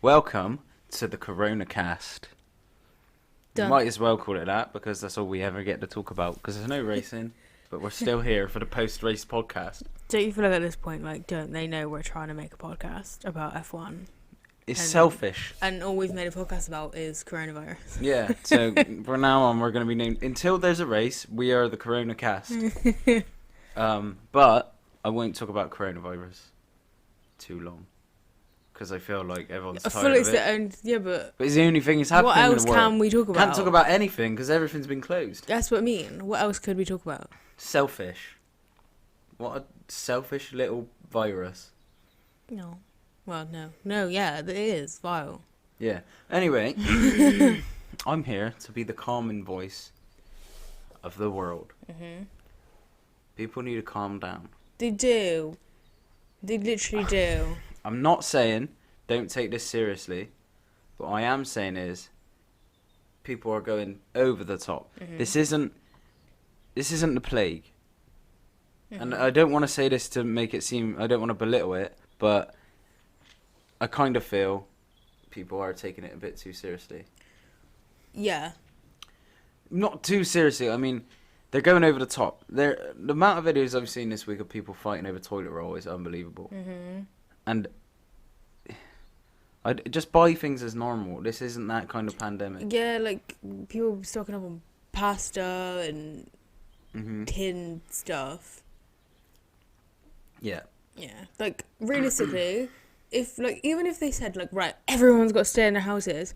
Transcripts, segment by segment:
Welcome to the Corona Cast. You Done. might as well call it that because that's all we ever get to talk about. Because there's no racing, but we're still here for the post-race podcast. Don't you feel like at this point, like, don't they know we're trying to make a podcast about F1? It's And- selfish. And all we've made a podcast about is coronavirus. Yeah. So from now on, we're going to be named until there's a race. We are the Corona Cast. But I won't talk about coronavirus too long because I feel like everyone's I tired feel like of it's it. the only, yeah, but But it's the only thing that's happening what in else the world. can we talk about? Can't talk about anything because everything's been closed. That's what I mean. What else could we talk about? Selfish. What a selfish little virus. No. Well, no, yeah, it is vile. Yeah. Anyway, I'm here to be the calming voice of the world. Mhm. People need to calm down. They do. They literally do. I'm not saying don't take this seriously. What I am saying is people are going over the top. Mhm. This isn't the plague. And Mhm. I don't want to say this to make it seem, I don't want to belittle it, but I kind of feel people are taking it a bit too seriously. Yeah. Not too seriously, I mean, they're going over the top. The amount of videos I've seen this week of people fighting over toilet roll is unbelievable. Mhm. And I just buy things as normal. This isn't that kind of pandemic. Yeah, like people stocking up on pasta and Hmm. tin stuff. Yeah. Yeah, like realistically, if like even if they said like right, everyone's got to stay in their houses,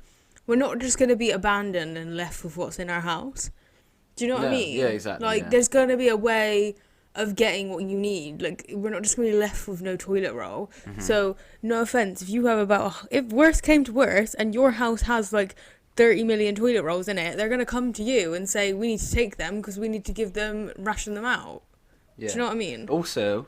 we're not just gonna be abandoned and left with what's in our house. Do you know what I No, mean? yeah, exactly, Like yeah. there's gonna be a way of getting what you need. Like we're not just gonna be left with no toilet roll. Mm-hmm. So no offense, if you have about if worse came to worse and your house has like 30 million toilet rolls in it, they're gonna come to you and say we need to take them because we need to give them ration them out. Yeah. Do you know what I mean? Also,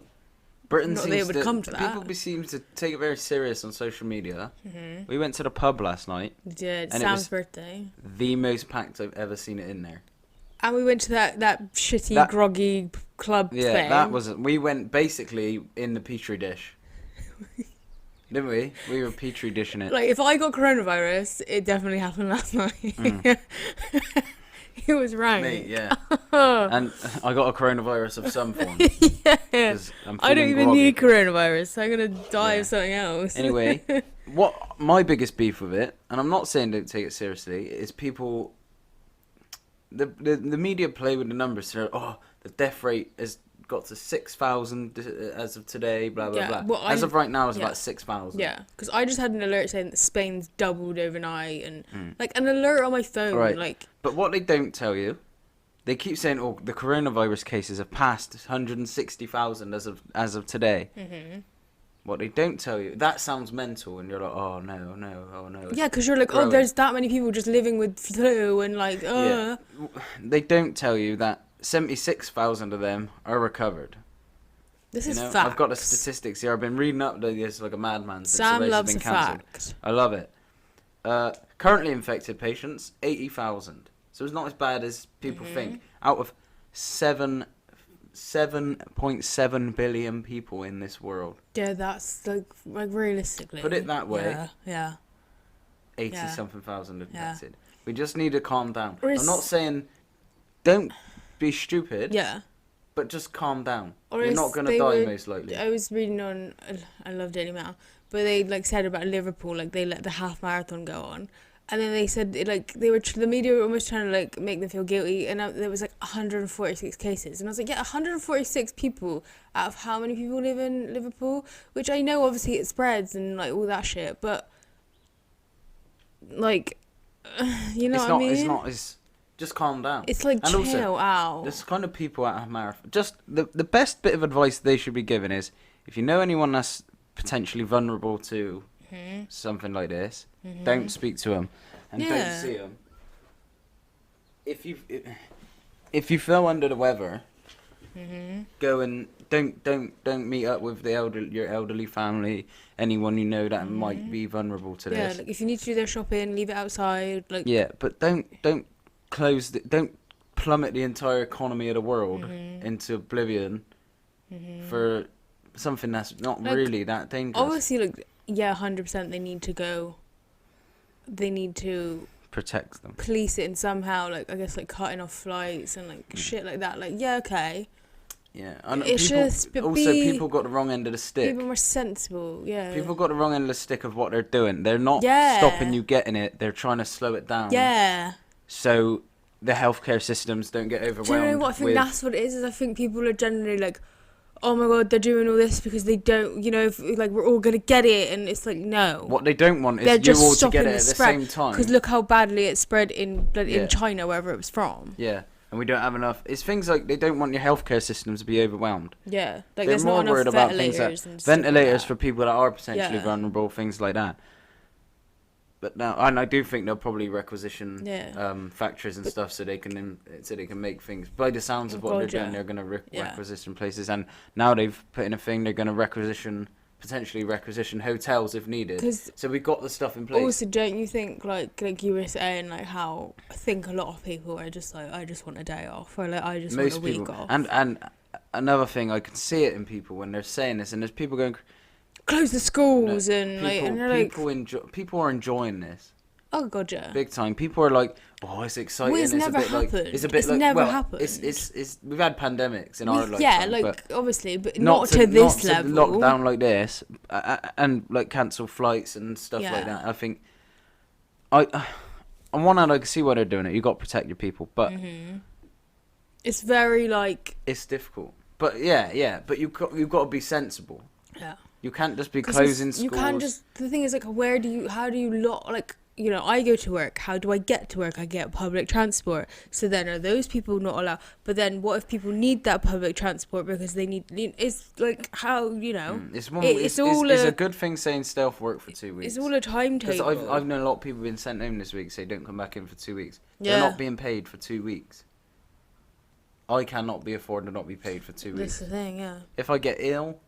Britain Not that seems they would come to that. people seem to take it very serious on social media. Mm-hmm. We went to the pub last night. We did. And it Sam's was- birthday. The most packed I've ever seen it in there. And we went to that shitty, That- groggy club Yeah, thing. that was. We went basically in the petri dish, didn't we? We were petri dishing it. Like, if I got coronavirus, it definitely happened last night. He was right. Mate, yeah. And I got a coronavirus of some form. Yeah. 'Cause I'm I don't feeling even groggy. need coronavirus. I'm going to die Yeah. of something else. Anyway, what my biggest beef with it, and I'm not saying don't take it seriously, is people. The media play with the numbers. So, oh, the death rate has got to 6,000 as of today. Blah blah Yeah, blah. well, As I- of right now, it's yeah. about 6,000. Yeah, because I just had an alert saying that Spain's doubled overnight. And, like, an alert on my phone. Right. Like, But what they don't tell you, they keep saying, "Oh, the coronavirus cases have passed 160,000 as of today." mhm. What they don't tell you, that sounds mental, and you're like, "Oh no, no, oh no." Yeah, because you're like, growing. oh, there's that many people just living with flu and, like, Yeah. They don't tell you that 76,000 of them are recovered. This You is know, facts. I've got the statistics here. I've been reading up this like a madman. Since the Sam race has loves been a cancelled. fact. I love it. Currently infected patients, 80,000. So it's not as bad as people Mm-hmm. think. Out of 7.7 billion people in this world, Yeah, that's like realistically. Put it that way. Yeah. 80 Yeah. something thousand Yeah. infected. We just need to calm down. Or I'm is- not saying don't be stupid, Yeah. but just calm down. Or You're is not going to they die would- most likely. I was reading on, I love Daily Mail, but they like said about Liverpool, like they let the half marathon go on, and then they said like they were the media were almost trying to like make them feel guilty, and there was like 146 cases, and I was like, yeah, 146 people out of how many people live in Liverpool? Which I know obviously it spreads and like all that shit, but like, you know It's what not. I mean? It's not. Just calm down. It's like And also, chill out. There's kind of people at a marathon. Just the best bit of advice they should be given is if you know anyone that's potentially vulnerable to something like this, don't speak to them and don't Yeah. see them. If you feel under the weather, go and don't meet up with your elderly family, anyone you know that might be vulnerable to Yeah, this. like if you need to do their shopping, leave it outside. Like Yeah, but don't don't plummet the entire economy of the world into oblivion for something that's not Like, really that dangerous. obviously, like yeah, 100% they need to go they need to protect them. police it in somehow, like, I guess, like, cutting off flights and, like, shit like that. Like, yeah, okay. Yeah, and It's people, just, but also people got the wrong end of the stick. People more sensible, yeah. People got the wrong end of the stick of what they're doing. They're not Yeah. stopping you getting it. They're trying to slow it down. Yeah. So the healthcare systems don't get overwhelmed. Do you know what I think? That's what it is. I think people are generally like, oh my god, they're doing all this because they don't, you know, if, like, we're all gonna get it, and it's like, no. What they don't want is They're you just all to stopping get it the at the spread. same time. Because look how badly it spread in Yeah. China, wherever it was from. Yeah, and we don't have enough. It's things like they don't want your healthcare systems to be overwhelmed. Yeah, like They're there's more not enough worried about things ventilators like and stuff like ventilators that. for people that are potentially Yeah. vulnerable, things like that. But now, and I do think they'll probably requisition Yeah. factories and stuff so they can make things. By the sounds of what God, they're doing, yeah. they're going to Yeah. requisition places, and now they've put in a thing. They're going to potentially requisition hotels if needed. 'Cause So we've got the stuff in place. Also, don't you think, like you were saying, like, how I think a lot of people are just like, I just want a day off, or like, I just want a week off. And another thing, I can see it in people when they're saying this, and there's people going, close the schools and like, and they're like, people are enjoying this oh god, yeah. big time. People are like, oh, it's exciting. Well, it's never a bit happened. Like, it's a bit It's like, never well, happened. It's we've had pandemics in our lifetime. Yeah, like, but obviously, but not to this level. Not to lock down like this, and like cancel flights and stuff like Yeah. that. I think, on one hand, I can see why they're doing it. You got to protect your people, but It's very like, it's difficult. But yeah. But you've got to be sensible. yeah. You can't just be 'Cause closing you schools. can't just. The thing is, like, how do you like? You know, I go to work. How do I get to work? I get public transport. So then, are those people not allowed? But then, what if people need that public transport because they need? It's like how, you know. It's all a good thing saying stay off work for 2 weeks. It's all a timetable. Because I've known a lot of people been sent home this week say don't come back in for 2 weeks. Yeah. They're not being paid for 2 weeks. I cannot be afforded to not be paid for 2 weeks. That's the thing, yeah. If I get ill,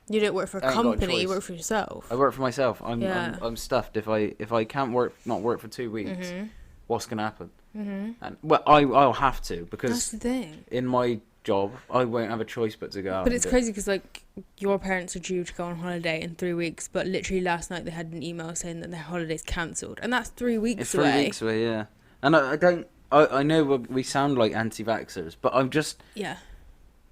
You don't work for a I ain't got a company. You choice. work for yourself. I work for myself. Yeah. I'm stuffed. If I can't not work for 2 weeks, Mm-hmm. what's gonna happen? And well, I'll have to That's because the thing. in my job I won't have a choice but to go out. But and it's do it. crazy because, like, your parents are due to go on holiday in 3 weeks, but literally last night they had an email saying that their holiday's cancelled, and that's 3 weeks It's away. 3 weeks away, yeah. And I don't. I know we sound like anti-vaxxers, but I'm just. Yeah.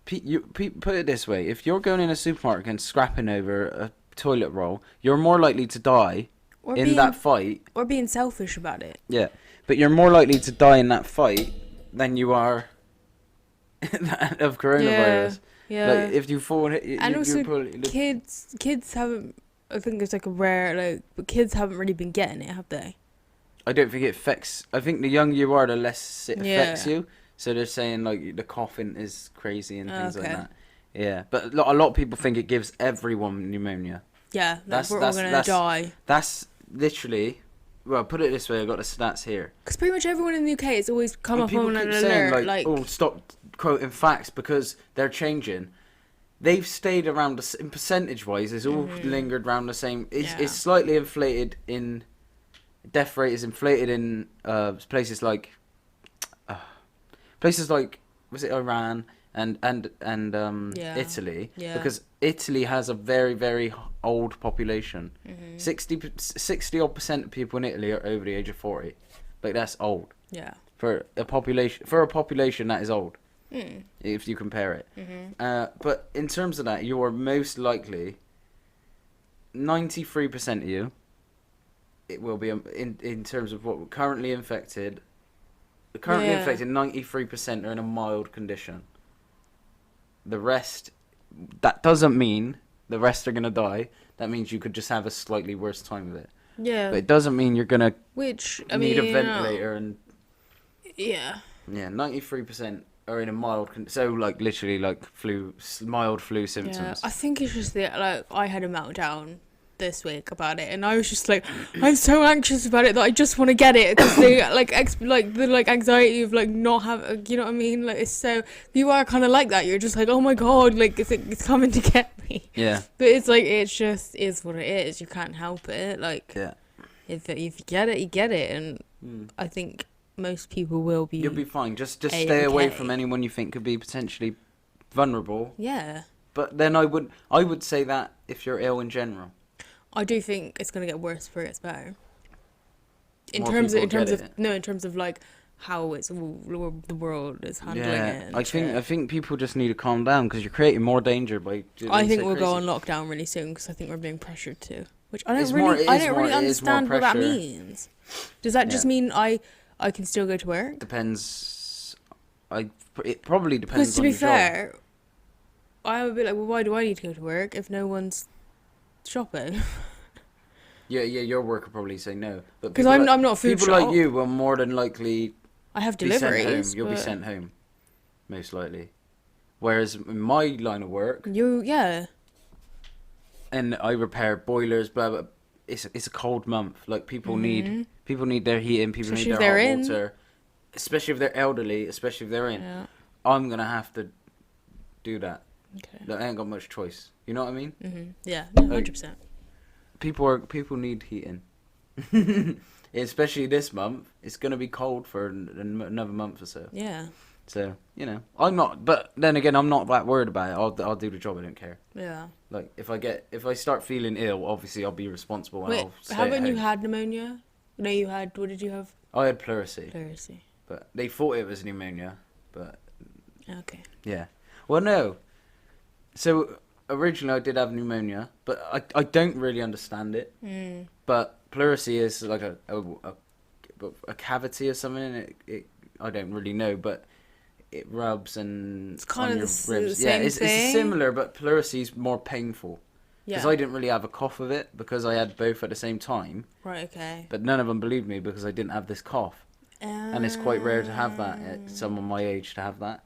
Put it this way: if you're going in a supermarket and scrapping over a toilet roll, you're more likely to die Or in that fight. Or being selfish about it. Yeah, but you're more likely to die in that fight than you are of coronavirus. Yeah. Like if you fall, And also, kids haven't. I think it's like a rare, like, but kids haven't really been getting it, have they? I don't think it affects. I think the younger you are, the less it affects Yeah. you. So they're saying like the coughing is crazy and things like Okay. that. Yeah, but a lot of people think it gives everyone pneumonia. Yeah, like, That's- we're all that's- gonna that's- die. That's literally. Well, put it this way: I got the stats here. Because pretty much everyone in the UK has always come And up people on an keep saying alert, like, "Oh, stop quoting facts because they're changing." They've stayed around in percentage-wise. It's all lingered around the same. Yeah. It's slightly inflated in. Death rate is inflated in places like was it Iran and Yeah. Italy, Yeah. because Italy has a very very old population. 60 odd percent of people in Italy are over the age of 40. Like that's old Yeah. for a population that is old Mm. if you compare it. Mm-hmm. But in terms of that, you are most likely 93% of you. It will be in terms of what currently infected. Currently Yeah. infected, 93% are in a mild condition. The rest, that doesn't mean the rest are gonna die. That means you could just have a slightly worse time of it. Yeah. But it doesn't mean you're gonna Which, I need mean, a ventilator and yeah. yeah, 93% are in a mild so like literally like mild flu Yeah. symptoms. I think it's just that, like, I had a meltdown this week about it, and I was just like, I'm so anxious about it that I just want to get it because they the anxiety of like not have, you know what I mean? Like, it's so, you are kind of like that. You're just like, oh my god, like it's coming to get me. Yeah. But it's like, it's just is what it is. You can't help it. Like, Yeah. if you get it, you get it, and I think most people will be. You'll be fine. Just stay away A-okay. from anyone you think could be potentially vulnerable. Yeah. But then I would say that if you're ill in general. I do think it's gonna get worse before it gets better. in more terms of people in terms get of it. no in terms of like how it's the world is handling it. Yeah, and I shit. think people just need to calm down because you're creating more danger by. I being think so we'll go crazy. on lockdown really soon because I think we're being pressured to. Which I don't It's really, more- it I is don't more- really it is more understand what that pressure. means. Does that just Yeah. mean I can still go to work? Depends. It probably depends Because to on be your job. fair, I would be like, well, why do I need to go to work if no one's shopping? Yeah, your work will probably say no. But 'Cause people I'm not a food People like shop. you will more than likely I have be sent home. deliveries. You'll be but sent home, most likely. Whereas in my line of work, yeah. and I repair boilers, blah blah. It's a cold month. Like people need their heating. People Especially need if their they're hot in. water. Especially if they're elderly. Especially if they're in. Yeah. I'm gonna have to do that. Okay. Like, I ain't got much choice. You know what I mean? Yeah. Like- 100%. People need heating. Especially this month, it's gonna be cold for another month or so. Yeah. So I'm not. But then again, I'm not that worried about it. I'll do the job. I don't care. Yeah. Like if I start feeling ill, obviously I'll be responsible and Wait, I'll stay how at when you home. had pneumonia? No, you had. What did you have? I had pleurisy, Pleurisy. but they thought it was pneumonia. But Okay. yeah, well no. So originally I did have pneumonia, but I don't really understand it. But pleurisy is like a cavity or something. And it I don't really know, but it rubs and It's kind on of your the ribs. Yeah, same it's thing. similar, but pleurisy is more painful. Because Yeah. I didn't really have a cough of it because I had both at the same time. Right. Okay. But none of them believed me because I didn't have this cough. And it's quite rare to have that at someone my age to have that.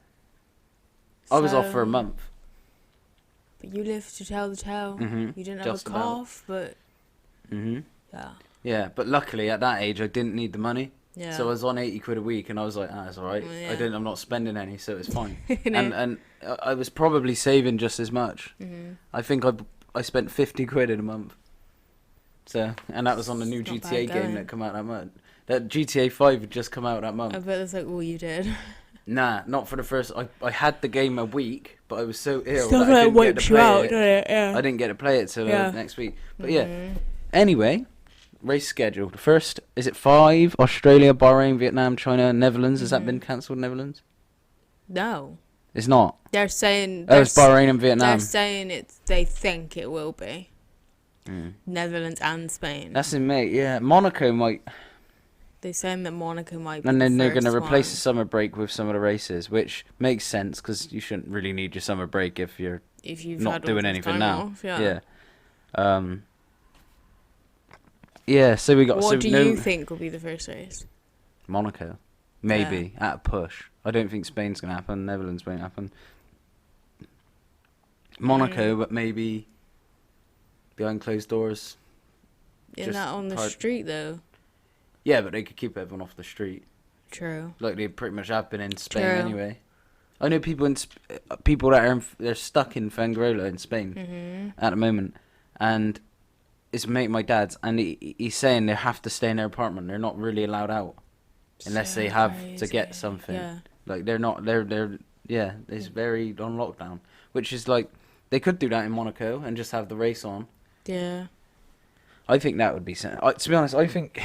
I was off for a So- month. But you lived to tell the tale. Mhm, You didn't have just a about. cough, but hmm yeah. Yeah, but luckily at that age I didn't need the money. Yeah. So I was on 80 quid a week and I was like, it's alright. Well, yeah. I'm not spending any, so it's fine. You know? and I was probably saving just as much. I think I spent 50 quid in a month. So, and that was on the new It's not GTA bad game going. that come out that month. That GTA 5 had just come out that month. I bet that's like all you did. Nah, not for the first. I had the game a week, but I was so ill Stuff that I like didn't get wipes to you play out, it. doesn't it? Yeah. I didn't get to play it till Yeah. next week. But yeah. Anyway, race schedule. The first is it 5? Australia, Bahrain, Vietnam, China, Netherlands. Has that been cancelled? Netherlands? No. It's not. They're saying. Oh, it's Bahrain and They're Vietnam. saying it's. They think it will be. Netherlands and Spain. That's in May. Yeah, Monaco might. They're saying that Monaco might be And then the they're going to first replace the one. summer break with some of the races, which makes sense because you shouldn't really need your summer break if you're If you've not had all doing this anything time now. off, yeah. Yeah, so we got. What so do no, you think will be the first race? Monaco, maybe at a push. I don't think Spain's gonna happen. Netherlands won't happen. Monaco, but maybe behind closed doors. Isn't Just that on the part- street though? Yeah, but they could keep everyone off the street, True. like they pretty much have been in Spain True. anyway. I know people people that are they're stuck in Fuengirola in Spain Mm-hmm. at the moment, and it's a mate of my dad's, and he's saying they have to stay in their apartment. They're not really allowed out unless So they have to crazy. get something. Yeah. Like they're not. They're yeah. It's very on lockdown, which is like they could do that in Monaco and just have the race on. Yeah. I think that would be. To be honest, I think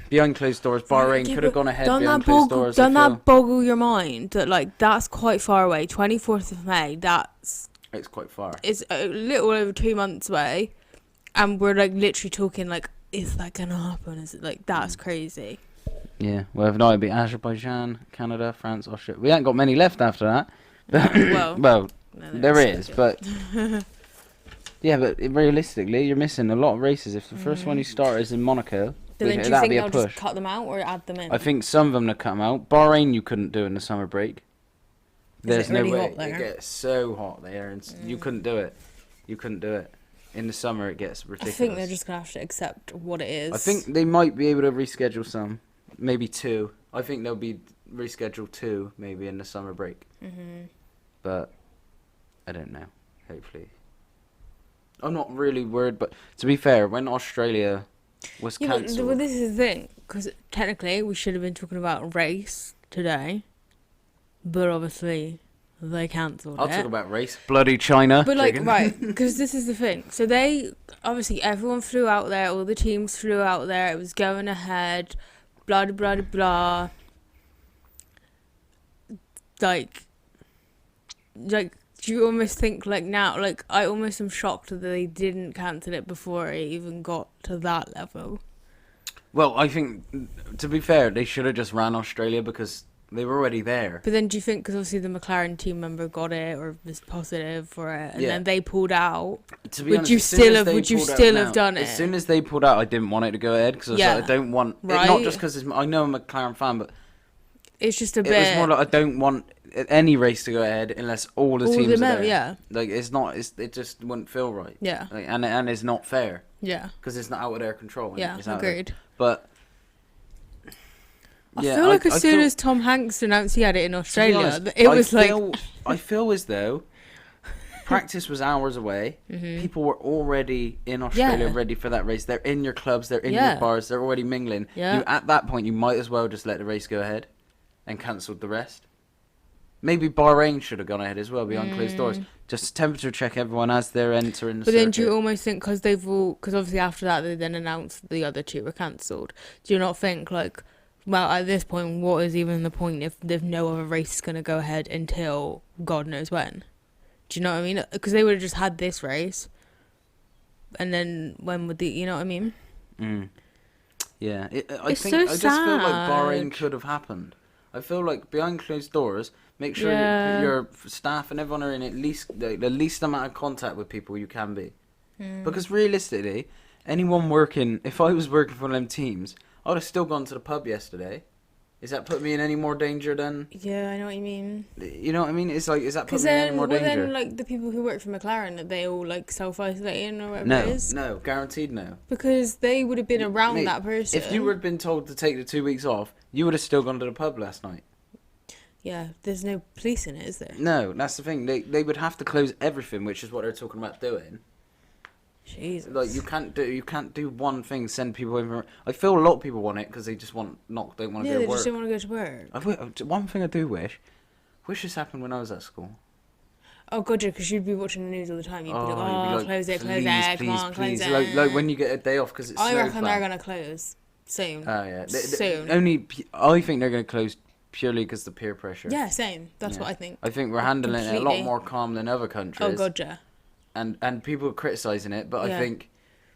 behind closed doors, Bahrain Yeah, could have but gone ahead Don't behind that closed boggle? doors. Don't I feel. that boggle your mind that like that's quite far away? 24th of May. That's It's quite far. it's a little over 2 months away, and we're like literally talking like, is that gonna happen? Is it like that's crazy? Yeah. Well, if not, it'd be Azerbaijan, Canada, France, Austria. We ain't got many left after that. Well, Well, no, there is, but yeah, but realistically, you're missing a lot of races. If the first one you start is in Monaco, So then do you that'd think be a they'll push. just cut them out or add them in? I think some of them to come out. Bahrain, you couldn't do in the summer break. There's it no really way. hot there? It gets so hot there, and you couldn't do it. You couldn't do it. In the summer, it gets I ridiculous. think they're just gonna have to accept what it is. I think they might be able to reschedule some, maybe 2. I think they'll be rescheduled 2 maybe in the summer break. But I don't know. Hopefully, I'm not really worried. But to be fair, when Australia was Yeah, but cancelled, well, this is the thing, because technically we should have been talking about race today, but obviously they cancelled I'll it. talk about race. Bloody China. But like, Joking. right, because this is the thing. So they obviously everyone flew out there, all the teams flew out there. It was going ahead, blah blah blah blah. Like, do you almost think like now? Like, I almost am shocked that they didn't cancel it before it even got to that level. Well, I think, to be fair, they should have just ran Australia because they were already there. But then do you think, because obviously the McLaren team member got it or was positive for it, and Yeah. then they pulled out, To be would honest, you as soon still as have they would you pulled out still now- have done it? As soon as they pulled out, I didn't want it to go ahead because I was Yeah. like, I don't want... Right. Not just because I know I'm a McLaren fan, but It's just a it bit. was more like I don't want any race to go ahead unless all the all teams the are men, there. yeah, Like, it's not... it just wouldn't feel right. yeah, Like, and it's not fair yeah, because it's not out of their control. yeah. It's out of their- Agreed. But... I yeah, feel like as soon feel- as Tom Hanks announced he had it in to be Australia, honest, it was like I feel as though practice was hours away. People were already in Australia Yeah. ready for that race. They're in your clubs, they're in Yeah. your bars, they're already mingling. Yeah. At that point, you might as well just let the race go ahead and cancelled the rest. Maybe Bahrain should have gone ahead as well, behind closed doors. Just temperature check everyone as they're entering the But then do you circuit. almost think, because obviously after that they then announced the other two were cancelled, do you not think like, well, at this point, what is even the point if there's no other race is going to go ahead until God knows when? Do you know what I mean? Because they would have just had this race, and then when would you know what I mean? Mm. Yeah, I It's think so I just feel like Bahrain sad. could have happened. I feel like behind closed doors, make sure Yeah. your staff and everyone are in at least the least amount of contact with people you can be. Because realistically, anyone working, if I was working for one of them teams, I would have still gone to the pub yesterday. Is that put me in any more danger than? Yeah, I know what you mean. You know what I mean? It's like, is that Because put me in any then, more well, danger? then, like the people who work for McLaren, they all like self-isolating or whatever it No, is. no, guaranteed no. Because they would have been around Mate, that person. If you had been told to take the 2 weeks off, you would have still gone to the pub last night. Yeah, there's no police in it, is there? No, that's the thing. They would have to close everything, which is what they're talking about doing. Jesus. Like you can't do one thing. Send people over. I feel a lot of people want it because they just don't want to yeah, go they to just work. don't want to go to work. One thing I do wish this happened when I was at school. Oh god, yeah, because you'd be watching the news all the time. You'd be like, you'd oh, be close it, please, come please, on, please. close it. Like when you get a day off because it's I snow reckon plan. they're gonna close soon. Oh yeah, Soon. I think they're gonna close purely because of the peer pressure. Yeah, same. That's Yeah. what I think. I think we're handling it a lot Completely. more calm than other countries. Oh god, yeah. And people are criticising it, but Yeah. I think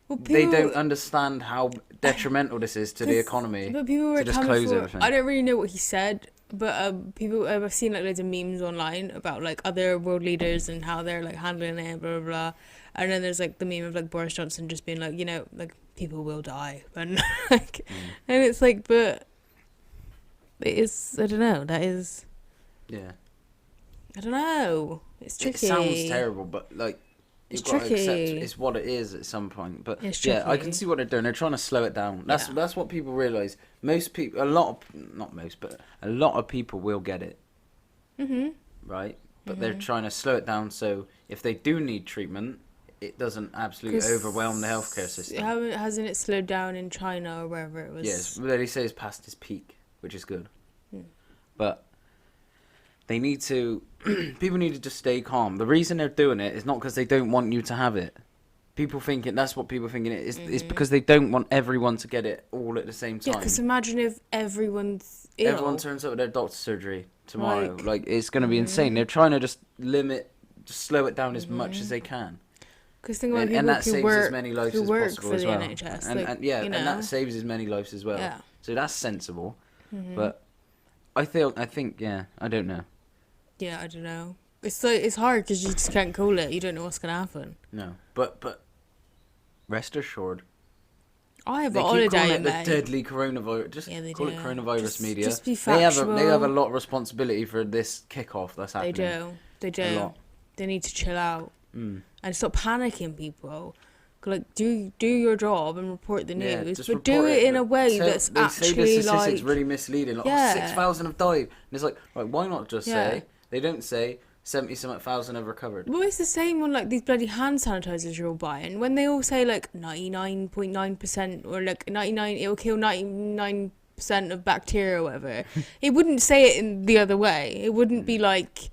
Well, they don't understand how detrimental this is to the 'Cause- economy. But people were to just coming close for. everything. I don't really know what he said, but people I've seen like loads of memes online about like other world leaders and how they're like handling it, blah blah blah. And then there's like the meme of like Boris Johnson just being like, you know, like people will die, and like, and it's like, but it is. I don't know. That is. Yeah. I don't know. It's tricky. It sounds terrible, but like you've It's got to accept tricky. it's what it is at some point. But It's yeah, I tricky. can see what they're doing. They're trying to slow it down. Yeah. That's what people realise. Most people, not most, but a lot of people will get it, right? But they're trying to slow it down so if they do need treatment, it doesn't absolutely 'Cause overwhelm the healthcare system. Hasn't it slowed down in China or wherever it was? Yes, they say it's past its peak, which is good. Hmm. But they need to. People need to just stay calm. The reason they're doing it is not because they don't want you to have it. People thinking that's what people thinking it is. It's because they don't want everyone to get it all at the same Yeah, time. because imagine if everyone's ill. Everyone turns up at their doctor's surgery tomorrow. Like- Like it's gonna be insane. They're trying to just slow it down as much as they can. Because think about people And that who saves work, as many lives who as work possible for as the well. NHS. And, like, and yeah, you know. and that saves as many lives as well. Yeah. So that's sensible. But I think yeah, I don't know. Yeah, I don't know. It's like it's hard because you just can't call it. You don't know what's gonna happen. No, but rest assured, I have they a keep calling holiday, it the mate. deadly coronavirus. Just Yeah, they call do. it coronavirus Just- media. just be they have a factual. lot of responsibility for this kickoff that's They happening. do. They A do. lot. They need to chill out Mm. and stop panicking, people. Like do your job and report the Yeah, news, just but report do it in a way Tell- that's they say actually the statistics like. really misleading. Like, Yeah. 6,000 have died, and it's like, right, why not just Yeah. say? They don't say 70-something thousand have recovered. Well, it's the same on like these bloody hand sanitizers you're all buying. When they all say like 99.9% or like 99, it'll kill 99% of bacteria or whatever. It wouldn't say it in the other way. It wouldn't be like,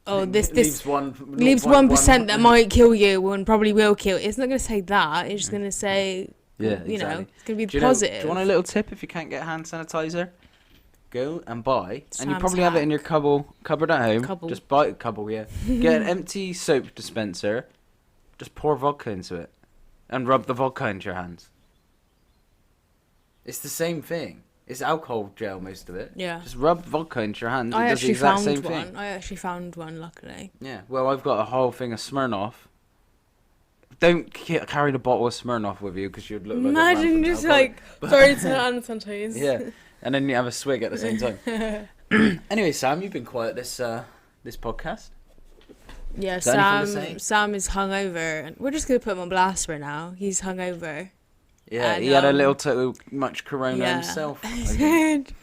oh, this leaves 1% that might kill you and probably will kill. It's not going to say that. It's just going to say Yeah, You know, exactly. it's gonna be Do positive. you want a little tip if you can't get hand sanitizer? Go and buy, and you Sam's probably have it in your hack. cupboard at home. Cupboard. Just buy a cupboard, yeah. Get an empty soap dispenser. Just pour vodka into it, and rub the vodka into your hands. It's the same thing. It's alcohol gel, most of it. Yeah. Just rub vodka into your hands. I It does the actually exact found same one. thing. I actually found one, luckily. Yeah. Well, I've got a whole thing of Smirnoff. Don't carry the bottle of Smirnoff with you because you'd look like Imagine a man just from alcoholic. like sorry to unsanitize. Yeah, and then you have a swig at the same time. Anyway, Sam, you've been quiet this podcast. Yeah, Is there anything to say? Sam is hungover, and we're just gonna put him on blast right now. He's hungover. Yeah, And, he had a um, little too much corona Yeah. himself. I think.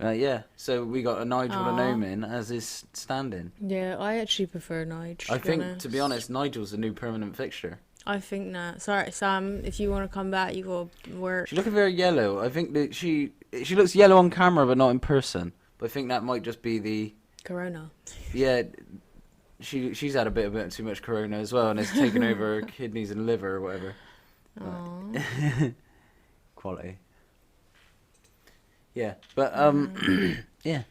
Yeah, so we got a Nigel and Aw. Omen as his stand-in. Yeah, I actually prefer Nigel. I think, to be honest, Nigel's the new permanent fixture. I think that. Sorry, Sam, if you want to come back, you go work. She's looking very yellow. I think that she looks yellow on camera, but not in person. But I think that might just be the Corona. yeah. She's had a bit too much corona as well, and it's taken over her kidneys and liver or whatever. Aww. Quality. Yeah, but yeah.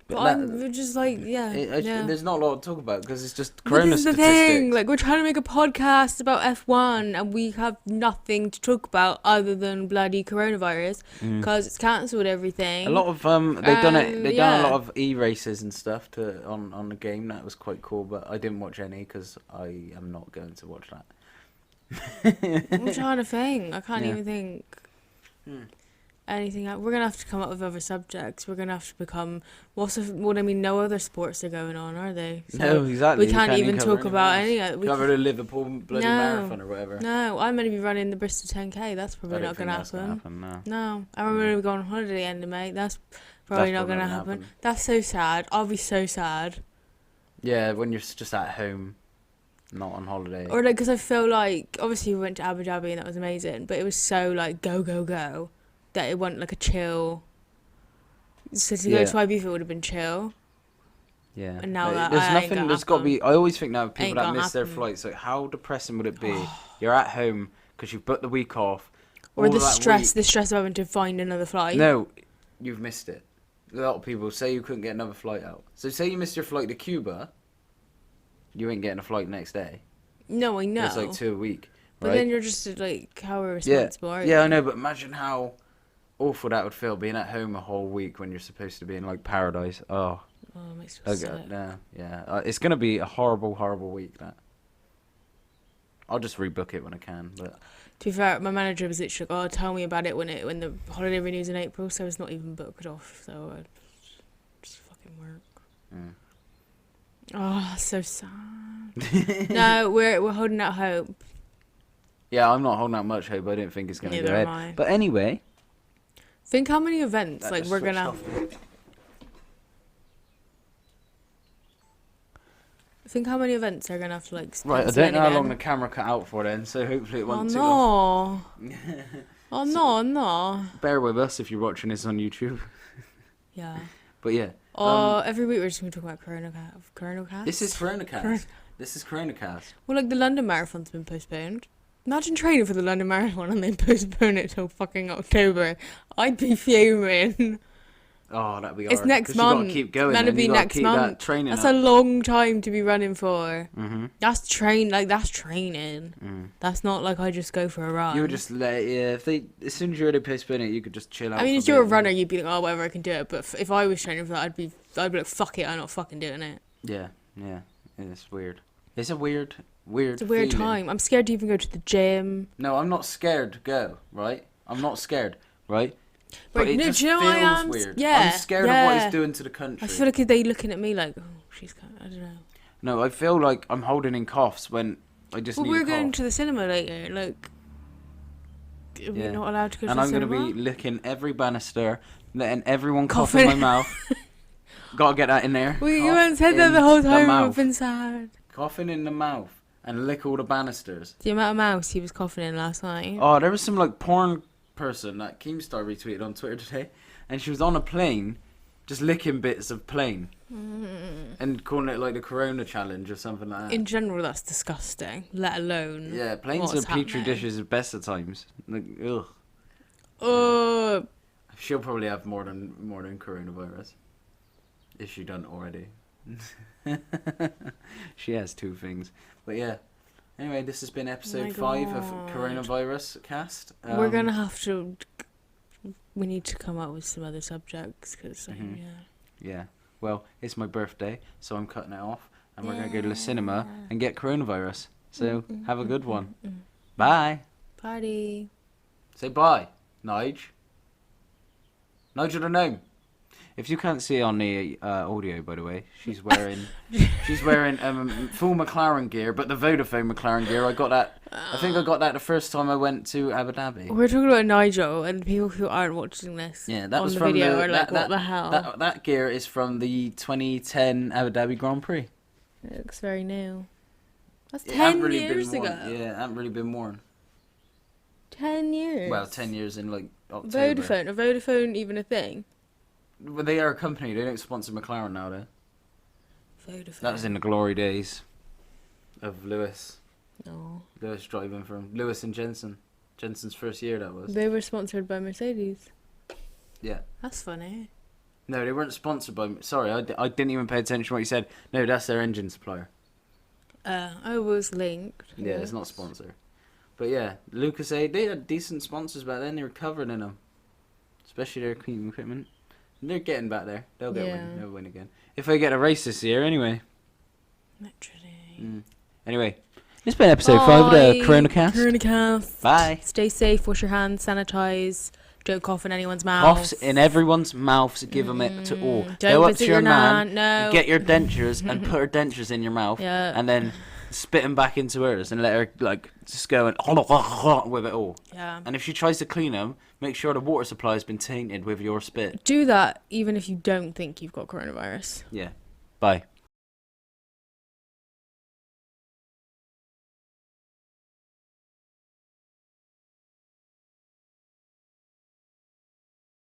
But we're just like, yeah. There's not a lot to talk about because it's just But corona this is the statistics. thing. Like, we're trying to make a podcast about F1, and we have nothing to talk about other than bloody coronavirus because it's cancelled everything. A lot of they've done it. They've done yeah. a lot of e-races and stuff on the game. That was quite cool, but I didn't watch any because I am not going to watch that. I'm trying to think. I can't Yeah. even think anything. We're gonna have to come up with other subjects. We're gonna have to become. No other sports are going on, are they? No, exactly. We You can't even cover talk about anything any. else. Cover the Liverpool bloody marathon or whatever. No, I'm gonna be running the Bristol 10K. That's probably I don't not think gonna that's happen. no. No, I'm gonna go on holiday end of May. That's probably not gonna happen. That's so sad. I'll be so sad. Yeah, when you're just at home, not on holiday. Or like, because I feel like obviously we went to Abu Dhabi and that was amazing, but it was so like go that it wasn't like a chill. So to go to Ibiza would have been chill. Yeah. And now that there's I ain't nothing. gonna There's got to happen. be. I always think now people Ain't that gonna miss their happen. flights, like how depressing would it be? You're at home because you've booked the week off. Or all the that stress week- of having to find another flight. No, you've missed it. A lot of people say you couldn't get another flight out. So say you missed your flight to Cuba, you ain't getting a flight next day. No, I know. It's like 2 a week. But right? then you're just like, how irresponsible are you? Yeah, I know, but imagine how awful that would feel being at home a whole week when you're supposed to be in like paradise. Oh, Oh, it makes me okay, sick. yeah. It's gonna be a horrible, horrible week. That. I'll just rebook it when I can. But To be fair, my manager was literally like, "Oh, tell me about it when the holiday renews in April." So it's not even booked off. So I just fucking work. Oh, so sad. No, we're holding out hope. yeah, I'm not holding out much hope. I don't think it's gonna Neither go am ahead. I. But anyway, Think how many events that like just we're switched gonna. off. Think how many events are gonna have to like. Right, I cancel don't know how long the again. camera cut out for then, so hopefully it Oh won't too long. no! Oh no, no. Bear with us if you're watching this on YouTube. Yeah. But yeah, Every week we're just gonna talk about Coronacast. this is CoronaCast. This is CoronaCast. Well, like the London Marathon's been postponed. Imagine training for the London Marathon and then postpone it till fucking October. I'd be fuming. Oh, that'd be It's hard, next 'cause you gotta month. keep going. That'd and be you gotta next keep month. That training That's up. a long time to be running for. Mm-hmm. That's training. That's not like I just go for a run. You would just let if they as soon as you already postpone it, you could just chill out. I mean, for if you're a bit. runner, you'd be like, oh, whatever, I can do it. But if I was training for that, I'd be like, fuck it, I'm not fucking doing it. Yeah, it's weird. It's a weird. It's a weird feeling. time. I'm scared to even go to the gym. No, I'm not scared to go. Right, I'm not scared. Right. But Right, it no, just do you know what I feels am? weird. Yeah, I'm scared of what yeah. it's doing to the country. I feel like they looking at me like, oh, she's kind of, I don't know. No, I feel like I'm holding in coughs when I just Well, need we're a cough. going to the cinema later. Like, are we Yeah. not allowed to go to And the I'm cinema? going to be licking every banister, letting everyone cough in my Coughing. mouth. Gotta get that in there. Well, you Cough haven't said that in the whole the time. mouth. I've been sad. Coughing in the mouth and lick all the banisters. The amount of mouse he was coughing in last night. Oh, there was some like porn person that Keemstar retweeted on Twitter today, and she was on a plane, just licking bits of plane and calling it like the Corona Challenge or something like that. In general, that's disgusting. Let alone. Yeah, planes are what's petri happening. dishes at best of times. Like, ugh. Oh, She'll probably have more than coronavirus, if she doesn't already. She has 2 things, but yeah. Anyway, this has been episode my 5 of God. Coronavirus Cast. we're gonna have to. We need to come up with some other subjects because Mhm. yeah. Yeah. Well, it's my birthday, so I'm cutting it off, and we're gonna go to the cinema and get coronavirus. So have a good one. Bye. Party. Say bye, Nige. Nigel the gnome. If you can't see on the audio, by the way, she's wearing full McLaren gear, but the Vodafone McLaren gear. I got that. I think I got that the first time I went to Abu Dhabi. We're talking about Nigel, and people who aren't watching this Yeah, that on was the from video the, are like, that, "What the hell?" That gear is from the 2010 Abu Dhabi Grand Prix. It looks very new. That's It hadn't 10 really years been ago. worn. Yeah, it hadn't really been worn. 10 years. Well, 10 years in like October. Vodafone. Are Vodafone even a thing? Well, they are a company. They don't sponsor McLaren now, though. Vodafone. That was in the glory days of Lewis. No. Lewis driving from Lewis and Jensen. Jensen's first year, that was. They were sponsored by Mercedes. Yeah. That's funny. No, they weren't sponsored by... Sorry, I didn't even pay attention to what you said. No, that's their engine supplier. I was linked. Yeah, it's not a sponsor. But yeah, Lucas A, they had decent sponsors back then. They were covered in them. Especially their cleaning equipment. And they're getting back there. They'll get Yeah. win. They'll win again. If they get a race this year, anyway. Literally. Anyway, it's been episode 5 of the Corona Cast. Coronacast. Bye. Stay safe. Wash your hands. Sanitize. Don't cough in anyone's mouth. Coughs in everyone's mouths, give them it to all. Don't Go up visit to your your nan, nan. No. get your dentures and put her dentures in your mouth, Yeah. and then spit them back into hers and let her like just go and with it all. Yeah. And if she tries to clean them, make sure the water supply has been tainted with your spit. Do that even if you don't think you've got coronavirus. Yeah. Bye.